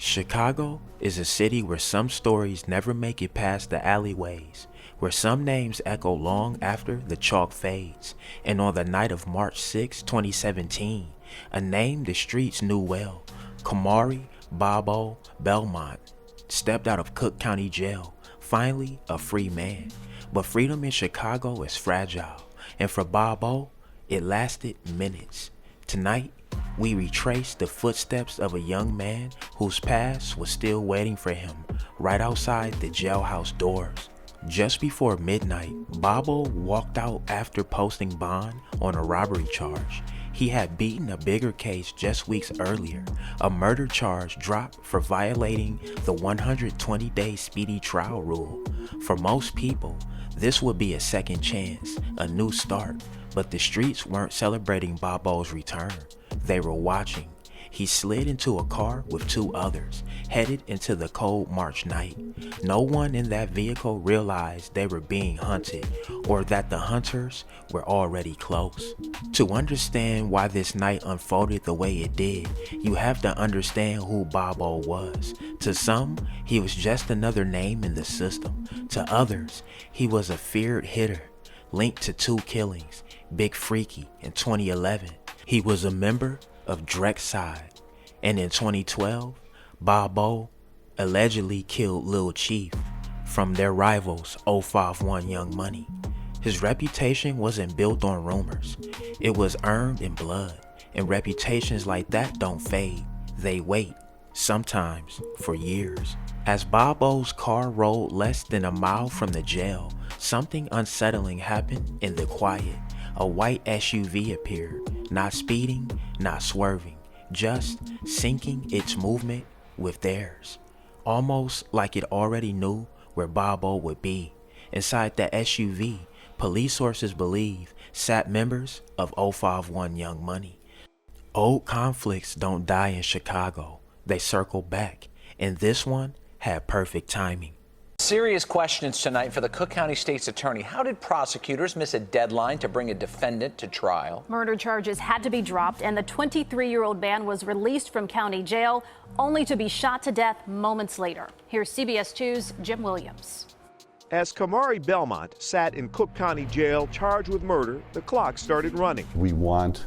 Chicago is a city where some stories never make it past the alleyways, where some names echo long after the chalk fades, and on the night of March 6, 2017, a name the streets knew well, Kamari Belmont, stepped out of Cook County Jail, finally a free man. But freedom in Chicago is fragile, and for Bobo, it lasted minutes. Tonight, we retrace the footsteps of a young man whose past was still waiting for him right outside the jailhouse doors. Just before midnight, Bobo walked out after posting bond on a robbery charge. He had beaten a bigger case just weeks earlier, a murder charge dropped for violating the 120-day speedy trial rule. For most people, this would be a second chance, a new start, but the streets weren't celebrating Bobo's return. They were watching. He slid into a car with two others, headed into the cold March night. No one in that vehicle realized they were being hunted, or that the hunters were already close. To understand why this night unfolded the way it did, you have to understand who Bobo was. To some, he was just another name in the system. To others, he was a feared hitter, linked to two killings, Big Freaky in 2011. He was a member of Drek's side, and in 2012, Bobo allegedly killed Lil Chief from their rivals 051 Young Money. His reputation wasn't built on rumors, it was earned in blood, and reputations like that don't fade, they wait, sometimes for years. As Bobo's car rolled less than a mile from the jail, something unsettling happened in the quiet. A white SUV appeared, not speeding, not swerving, just syncing its movement with theirs. Almost like it already knew where Bobo would be. Inside the SUV, police sources believe sat members of 051 Young Money. Old conflicts don't die in Chicago, they circle back, and this one had perfect timing. Serious questions tonight for the Cook County State's Attorney. How did prosecutors miss a deadline to bring a defendant to trial? Murder charges had to be dropped, and the 23-year-old man was released from county jail, only to be shot to death moments later. Here's CBS 2's Jim Williams. As Kamari Belmont sat in Cook County Jail charged with murder, the clock started running. We want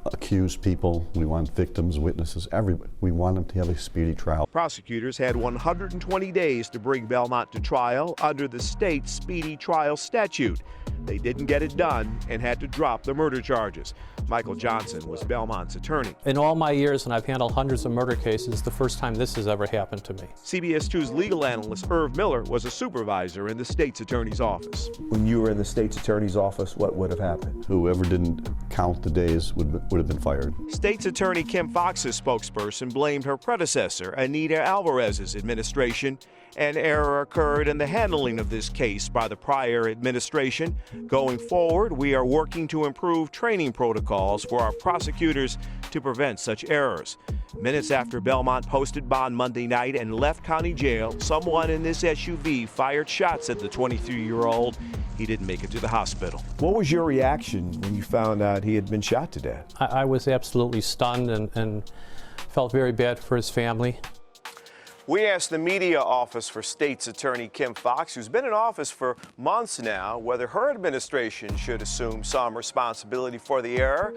accused people, we want victims, witnesses, everybody. We want them to have a speedy trial. Prosecutors had 120 days to bring Belmont to trial under the state speedy trial statute. They didn't get it done and had to drop the murder charges. Michael Johnson was Belmont's attorney. In all my years, and I've handled hundreds of murder cases, the first time this has ever happened to me. CBS 2's legal analyst Irv Miller was a supervisor in the state's attorney's office. When you were in the state's attorney's office, what would have happened? Whoever didn't count the days would have been fired. State's attorney Kim Fox's spokesperson blamed her predecessor, Anita Alvarez's administration. An error occurred in the handling of this case by the prior administration. Going forward, we are working to improve training protocols for our prosecutors to prevent such errors. Minutes after Belmont posted bond Monday night and left county jail, someone in this SUV fired shots at the 23-year-old. He didn't make it to the hospital. What was your reaction when you found out he had been shot to death? I was absolutely stunned and felt very bad for his family. We asked the media office for State's Attorney Kim Fox, who's been in office for months now, whether her administration should assume some responsibility for the error.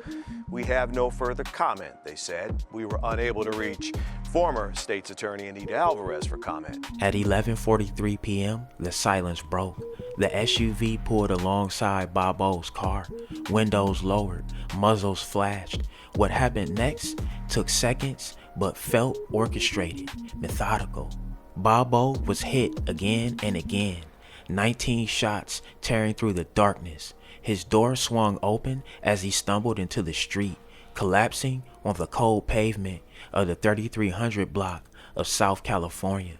We have no further comment, they said. We were unable to reach former State's Attorney Anita Alvarez for comment. At 11:43 p.m., the silence broke. The SUV pulled alongside Bobo's car, windows lowered, muzzles flashed. What happened next took seconds, but felt orchestrated, methodical. Bobo was hit again and again, 19 shots tearing through the darkness. His door swung open as he stumbled into the street, collapsing on the cold pavement of the 3300 block of South California.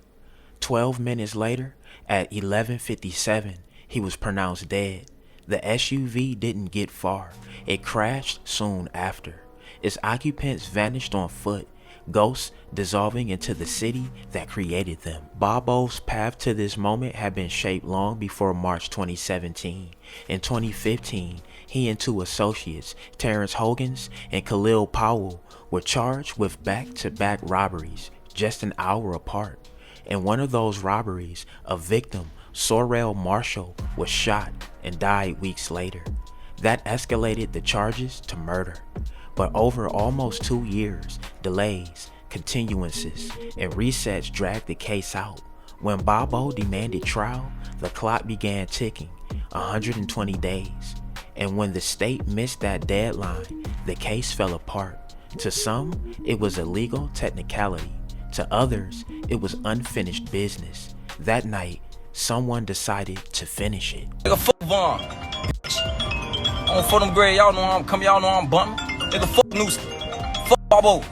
12 minutes later, at 11:57, he was pronounced dead. The SUV didn't get far. It crashed soon after. Its occupants vanished on foot, ghosts dissolving into the city that created them. Bobo's path to this moment had been shaped long before March 2017. In 2015, he and two associates, Terrence Hogan's and Khalil Powell, were charged with back-to-back robberies, just an hour apart. In one of those robberies, a victim, Sorrell Marshall, was shot and died weeks later. That escalated the charges to murder. But over almost 2 years, delays, continuances, and resets dragged the case out. When Bobo demanded trial, the clock began ticking, 120 days. And when the state missed that deadline, the case fell apart. To some, it was a legal technicality. To others, it was unfinished business. That night, someone decided to finish it. Nigga, fuck Vaughn. On for them grade, y'all know I'm coming, y'all know I'm bumping. Nigga, fuck Noose. Fuck Bobo.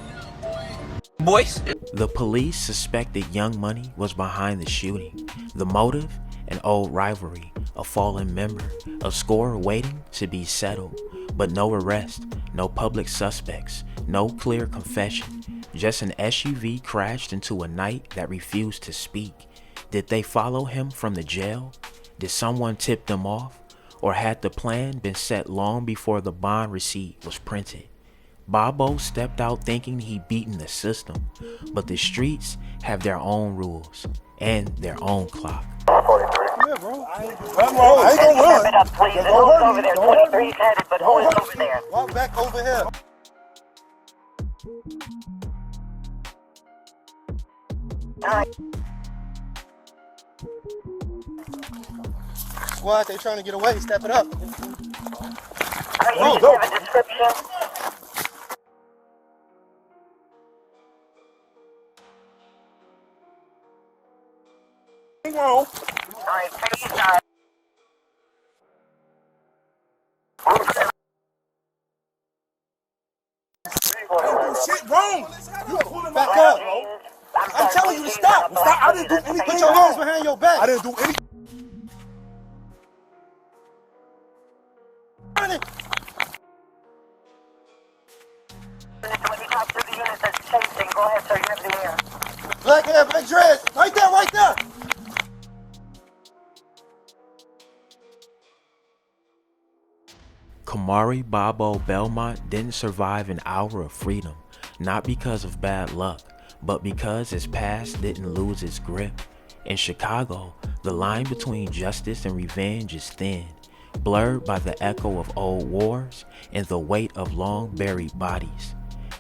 Boys. The police suspected Young Money was behind the shooting. The motive? An old rivalry, a fallen member, a score waiting to be settled. But no arrest, no public suspects, no clear confession. Just an SUV crashed into a night that refused to speak. Did they follow him from the jail? Did someone tip them off? Or had the plan been set long before the bond receipt was printed? Bobo stepped out thinking he'd beaten the system, but the streets have their own rules and their own clock. Yeah, bro. I ain't gonna run. Up, please. Who's over there? 23's headed, but who is over there? Walk back over here. Alright. Squad, they trying to get away. Step it up. Alright, you should have a description. All right, take your time. Shit wrong. You pulling back up. I'm telling you to stop. Stop. I didn't do anything. Put your hands behind your back. I didn't do anything. When you talk to the unit that's chasing, go ahead, sir. You have the air. Black hair, black dress. Right there, right there. Kamari Belmont didn't survive an hour of freedom, not because of bad luck, but because his past didn't lose its grip. In Chicago, the line between justice and revenge is thin, blurred by the echo of old wars and the weight of long buried bodies.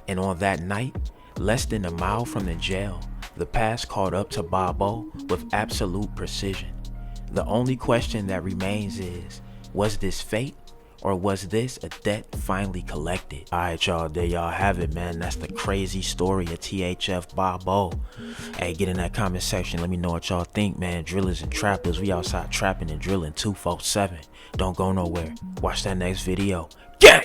And on that night, less than a mile from the jail, the past caught up to Bobo with absolute precision. The only question that remains is, was this fate? Or was this a debt finally collected? Alright y'all, there y'all have it, man. That's the crazy story of THF Bobo. Hey, get in that comment section. Let me know what y'all think, man. Drillers and trappers, we outside trapping and drilling 247. Don't go nowhere. Watch that next video. Gang!